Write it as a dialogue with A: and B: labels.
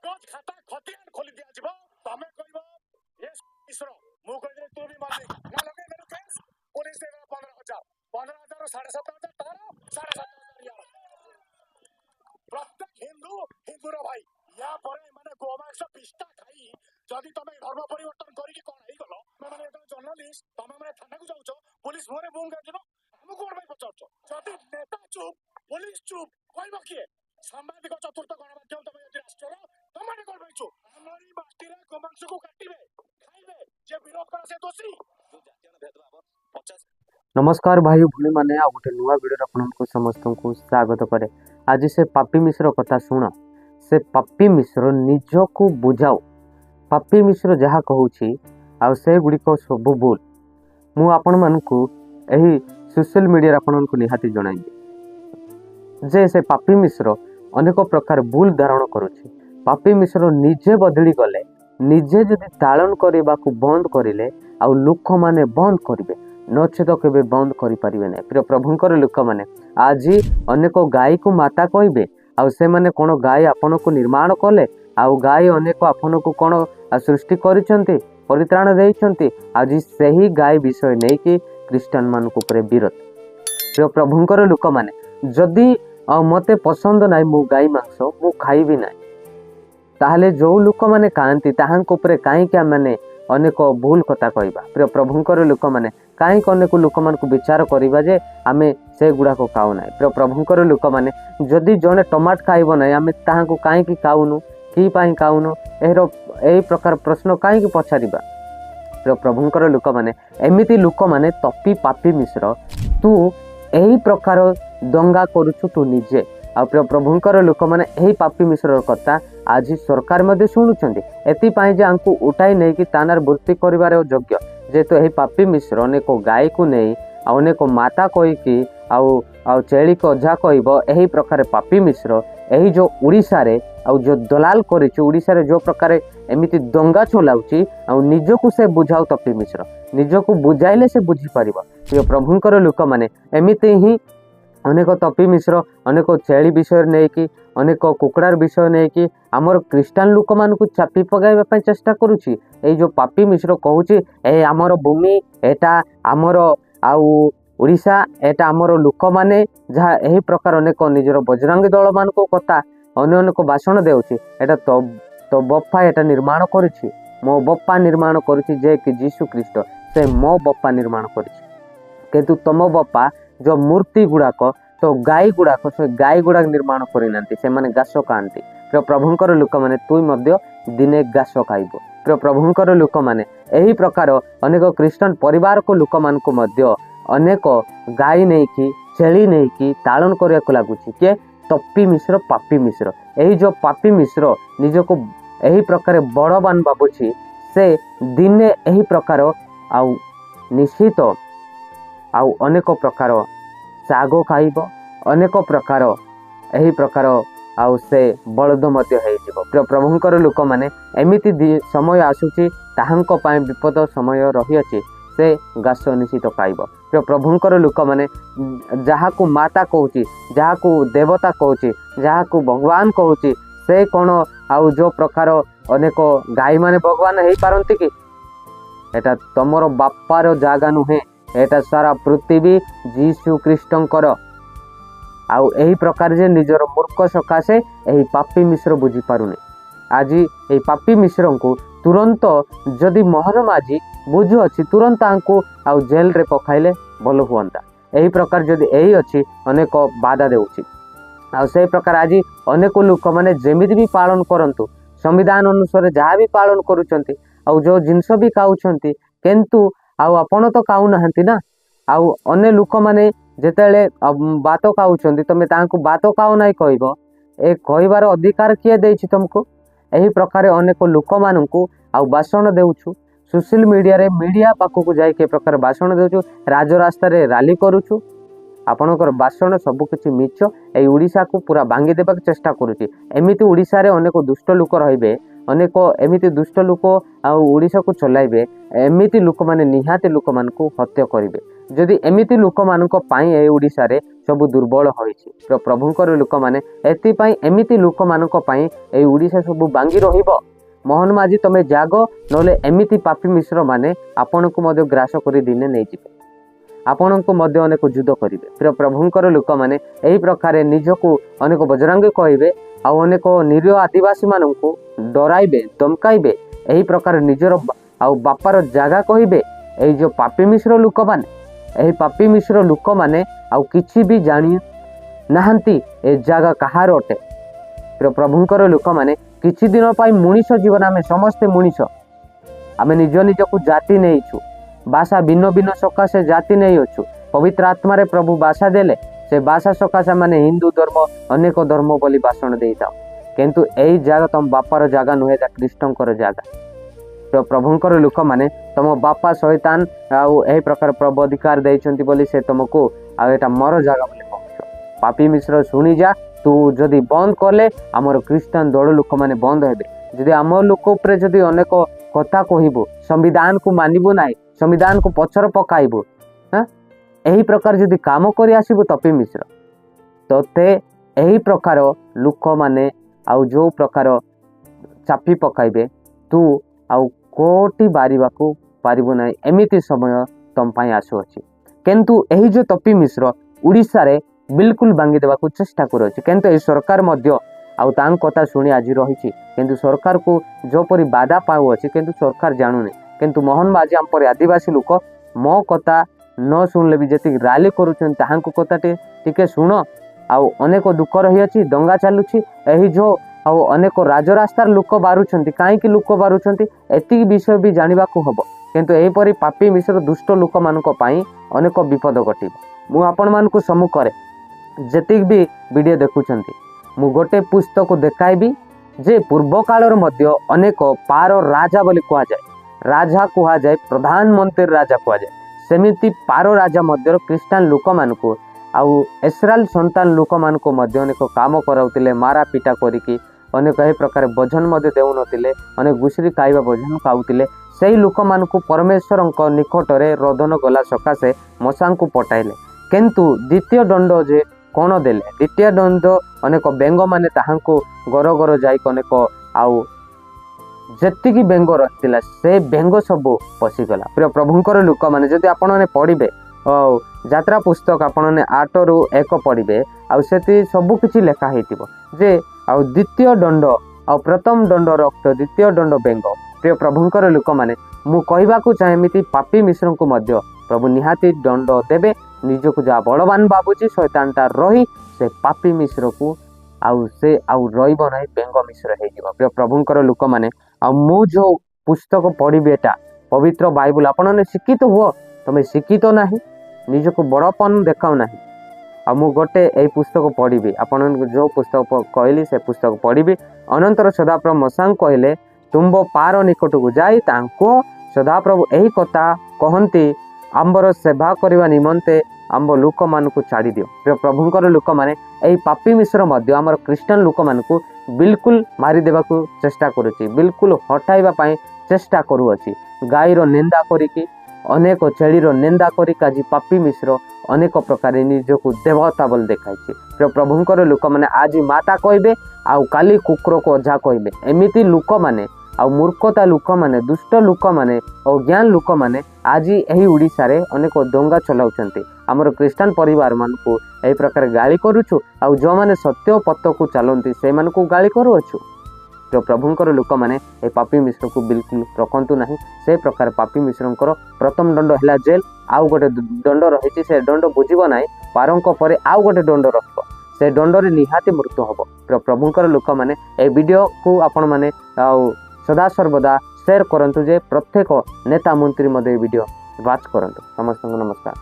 A: कागज खाता खतियान खोली दिया जिवो तमे कहबो ये मिश्र मु कहले तू भी मारली ना लगे देनु केस पुलिस दे 15,000 15,000 7,500 तार 7,500 यार प्रत्येक हिंदूर भाई या परे माने गोमांस पिष्टा खाई जदि तमे धर्म परिवर्तन करी कोन हेई गलो माने तो जर्नलिस्ट तमे माने थाना को जाउछो पुलिस मोरे बुम गाजिनो हमु कोन भाई पचाउछो जदि नेता चुप पुलिस चुप कहबो किए सांबादिक चतुर्थ गणमाध्यम तमे यदि राष्ट्र तमे कोन भाई चुप हमरी बास्ती रे गोमांस को काटिबे खाइबे जे विरोध करे से दोषी जो जातीय भेदभाव 50
B: नमस्कार भाई भूणी मैंने आ गोटे नुआ वीडियो आपको समस्त को स्वागत करे। आज से पापी मिश्र कथा शुण। से पापी मिश्र निज को बुझाओ। पापी मिश्र जहाँ कहूँ आ से गुड़िक सब भूल मु आपण मानकु एही सोशल मीडिया आपण को निहाती जणाइबी जे से पापी मिश्र अनेक प्रकार भूल धारण करुछि। पापी मिश्र निजे बदली गले निजे जदि तालन करने को बंद करें आ लोक माने बंद करेंगे नचे तो केबे बंद करि परिबे नै। प्रिय प्रभुंकर लोक माने आज अनेक गाय को माता कहबे आ से माने कोन गाय आपन को निर्माण कले आ गाय अनेक आपन को कोन सृष्टि करिसंती परित्राण देइसंती आज सही गाय विषय नै कि क्रिश्चियन मान को ऊपर विरोध। प्रिय प्रभुंकर लोक माने जदि मते पसंद नाइ मु गाय मांस मु खाइबी नाइ ताहले जो लोक माने खाआंती ताहां को ऊपर काहे कि माने अनेक भूल कथा कहबा। प्रिय प्रभुंकर लोक माने काहे अनेक लोक मान को विचार करबा जे आमे से गुडा को खाऊ ना। प्रिय प्रभुंकर लोक माने जदि जने टमाट खाइबो ना आमे ताहां को काहे कि खाऊनु की पाई खाऊनु एही प्रकार प्रश्न काहे कि पछारिबा। प्रिय प्रभुंकर लोक माने एमिति लोक माने तपी पापी मिश्र तू एही प्रकार दंगा करूछु तू निजे आ प्रिय प्रभुंकर लोक माने एही पापी मिश्र कथा आज सरकार मध्ये शुणुचंदी एति पाई जे आंकु उठाई नै कि तानार वृत्ति करिवार योग्य जेहेतु एही पापी मिश्र अनेक गाय को नहीं अनेक माता कहीकि आउ छेली को अजा कहब एही प्रकार पापी मिश्र एही जो उड़ीसा रे जो दलाल करिछि उड़ीसा रे जो प्रकार एमिति दंगा चलाउछि आ निजको से बुझाउ तपी मिश्र निजको बुझाइले से बुझी परिबा। प्रिय प्रभुंकर लोक माने एमिति ही अनेक तपी मिश्र अनेक छेली विषय नहीं कि अनेक कुकड़ार विषय नहीं कि आमर क्रिश्चियन लोक मान को चापी पकाइबा चेष्टा करुछि। ए जो पापी मिश्र कहूछि ए आमर भूमि एटा आमर आउ उड़ीसा एटा आमर लोक माने जहाँ एही प्रकार अनेक निजर बजरंगी दल मान को कथा अनेक भाषण देउछि एटा तो बप्पा एटा निर्माण करुछि मो बप्पा निर्माण करुछि जे कि यीशु ख्रीष्ट से मो बप्पा निर्माण करुछि किंतु तम बप्पा जो मूर्ति गुड़ाक तो गाय गुड़ाक से गाय गुड़ाक निर्माण करना से माने घास खाती। प्रिय प्रभुंकर लोक माने तुई मध्य दिने घास खाइबो। प्रिय प्रभुंकर लोक माने एही प्रकार अनेक क्रिश्चियन परिवार को लोक मान को मध्य अनेक गाय नहीं कि छेली नहीं कि तालन करने को लगुच किए तपी मिश्र पापी मिश्र यही जो पापी मिश्र निजको यही प्रकार बड़बान भावुची से दिने यही प्रकार आउ निश्चित आउ अनेक प्रकार शाग खाइब अनेक प्रकार यही प्रकार आउ से बलद मध्य हो। प्रिय प्रभुंकर लोक माने एमिति समय आसुची ताहांको पाए विपद समय रही अछि से घास निश्चित खाइब। प्रिय प्रभुंकर लोक माने जहाँ को माता कहूची जहाँ को देवता कहूची जहाँ को भगवान कहूची से कौन आउ जो प्रकार अनेक गाय माने भगवान हो पारंती कि एटा तमर बापार जागा नुहे एटा सारा पृथ्वी यीशु ख्रीष्टंकर आउ एही प्रकार जे निजर मूर्ख सकाशे एही पापी मिश्र बुझी पारुने। आज एही पापी मिश्र को तुरंत जदि मोहन माझी बुझु अच्छी तुरंत आंकु आउ जेल रे पकाइले भल हुअंता। एही प्रकार जदि एही अच्छी अनेक बाधा देउछि आउ से प्रकार आज अनेक लोक माने जेमिति भी पालन करंतु संविधान अनुसार जहाँ भी पालन करूछंती आउ जो जिनस भी खाउछंती किंतु आउ आपण तो खाऊ नाहंती ना आउ अन्य लोक माने जेतेले बात खाउछंती तमे तांको बात खाओ नाही कहबो ए कहबार अधिकार किए देछि तुमको। एही प्रकार अनेक लोक माननकु आउ भाषण देउछु सोशल मीडिया रे मीडिया पाखक जाई के प्रकार भाषण देउछु राजरास्ता रे रैली करूछु आपणकर भाषण सब किछि मिछ ए ओडिसा को पूरा भांगी देबाक चेष्टा करूछि। एमिति ओडिसा रे अनेक दुष्ट लोक रहिबे अनेक एमिति दुष्ट लोक आड़शा को चलाइबे एमिति लोक मैंने निहाती लोक मान हत्या करेंगे जदि एमिति लोक मानी ओडिशा रे सब दुर्बल होइछि प्रभुंकर लोक मैंने एतिपाई एमिति लोक मानी ओडिशा सब बांगी रहिबो मोहन माझी तमे जाग नले एमिति पापी मिश्र माने आपण को मध्य ग्रास कर दिने नहीं जिवे आपण को मध्य अनेक युद्ध करेंगे प्रिय प्रभुंकर लोक मैंने यही प्रकार निजको अनेक बजरंगी कहबे आउ अनेक निरीह आदिवासी मानू डराइबे धमकाइबे यही प्रकार निजर आउ बापार जगह कहबे यही जो पापी मिश्र लोक मैंने यही पापी मिश्र लोक मैंने आउ किछि भी जानी नाहंती ए जगह कहार अटे प्रिय प्रभुंकर लोक मैंने किछि दिन पाई मनीष जीवन आम समस्ते मनीष आम निज निजक जाति नहीं छु बासा भिन्न भिन्न सकाशे जाति नहीं अच्छु पवित्र आत्मा रे प्रभु बासा देले से बासा सकाशे माने हिंदू धर्म अनेक धर्म बोली भाषण दे था किंतु यही जगह तुम बापार जगह नुहे कृष्णकर जगह तो प्रभुंकर लोक मैंने तुम बापा शैतान आई प्रकार प्रभु अधिकार देइछंती बोली से तुमको आटा मर जगह बोली कहछ पापी मिश्र शुणी जा तू जदि बंद कले आमर क्रिश्चियन दल लोक मैंने बंद हेबे जदि आम लोक उपरे जदि अनेक कथा कहबो संविधान को मानिबो नाही संविधान को पछर पकाइबो यही प्रकार जदि काम करी आसीबो तपी मिश्र तोते यही प्रकार लोक माने आउ जो प्रकार चापी पकाइबे तू आउ कोटी बारिबाकू पारिबो नाही एमिति समय तम पाई आसुअछि किंतु यही जो तपी मिश्र उड़ीसा रे बिल्कुल भांगी देवाकू चेष्टा करुछि किंतु ए सरकार मध्य आउ तांग कथा शुणी आज रही किंतु सरकार को जोपरी बाधा पाउअछि किंतु सरकार जानुनी किंतु मोहन माझी आम पर आदिवासी लोक मो कथा न शुणले भी जी रैली करुछन ताहांको कथा टिके शुण आउ अनेक दुख रही अछि दंगा चलुछि एही जो आउ अनेक राजरास्तार लोक बारुछंती काईकि लोक बारुछंती एति विषय भी जानिबाकू हबो किंतु एपरी पापी मिश्र दुष्ट लोक मानक पई अनेक विपद घटिबो मु आपण मानकू सम्मुखरे जेतिक भी वीडियो देखुछंती मु गोटे पुस्तक देखाइबी जे पूर्व कालर मध्य अनेक पार राजा बोली कहा जाए राजा कहा जाए प्रधानमंत्री राजा कहा जाए सेमिति पार राजा मध्य क्रिश्चियन लोक मानकू आउ इस्राएल संतान लोक मानकू मध्य अनेक काम कराउतिले मारा पिटा करिकी अनेक एही प्रकार भोजन मध्य देउनतिले अनेक घुसरी खाइबा भोजन खाउतिले सेही लोक मानकू परमेश्वरक निकटरे रोदन गला सकाशे मशांकू पटाइले किंतु द्वितीय दंड जे कौन देले द्वितीय दंड अनेक बेंग माने ताहांको घर घर जाई अनेक आउ जेतिकी बेंग रहितिला से बेंग सब पशिगला प्रिय प्रभुंकर लोक माने जदि आपण माने पढ़िबे यात्रा पुस्तक आपण माने 8 रु 1 पढ़िबे आउ सेति सब किछि लेखा हेतिबो जे आउ द्वितीय दंड आउ प्रथम दंड रक्त द्वितीय दंड बेंग प्रिय प्रभुंकर लोक माने मु कहबाकू चाहेमिति पापी मिश्र को मध्य प्रभु निहाती दंड देबे निजको जा बड़वान बाबूजी शैतानटा रही से पापी मिश्र को आउ से आउ रहिबो नाही बेंग मिश्र हे जिवो प्रिय प्रभुंकर लोक माने आ मु जो पुस्तक पढ़िबे एटा पवित्र बाइबल आपण ने शिक्षित हुओ तमे शिक्षित नाही निजको बड़पन देखाउ नाही आ मु गोटे ए पुस्तक पढ़िबी आपण जो पुस्तक कहली से पुस्तक पढ़िबी अनंतर सदाप्रभु मसांग कहले तुम्बो पार निकट को जाई तांको सदाप्रभु एही कथा कहंती आंबर सेवा करने निमंते आंब लोक मान को छाड़ी दियो प्रिय प्रभुंकर लोक माने एही पापी मिश्र मध्य आमर क्रिश्चियन लोक मान को बिल्कुल मारी देबा को चेष्टा करुछि बिल्कुल हटाइबा पाई चेष्टा करूअछि गाईर निंदा करिकि अनेक छेड़ीर निंदा करिक आज पापी मिश्र अनेक प्रकार निजको देवता बोल देखाइछि प्रिय प्रभुंकर लोक माने आज माता कहबे आउ काली कुकुर को अजा कहबे एमिति लोक माने आ मूर्खता लोक माने दुष्ट लोक माने और ज्ञान लोक माने आज यही उड़ीसा रे अनेक दंगा चलाउछंती आमर क्रिश्चियन परिवार मान को यही प्रकार गाली करूछु आ जो माने सत्य पथ को चलंती से मान को गाली करूछु तो प्रभुंकर लोक माने ए पापी मिश्र को बिल्कुल रखंतु नहीं से प्रकार पापी मिश्रंकर प्रथम दंड हैला जेल आउ गोटे दंड रहिछि से दंड बुझिबो नाही पारंक परे आउ गोटे दंड रखबो से दंड रे निहाती मृत्यु हबो प्रभुंकर लोक माने ए वीडियो को आपण माने सदा सर्वदा शेयर करंतु जे प्रत्येक नेता मंत्री मध्य वीडियो वाच करंतु समस्त नमस्कार।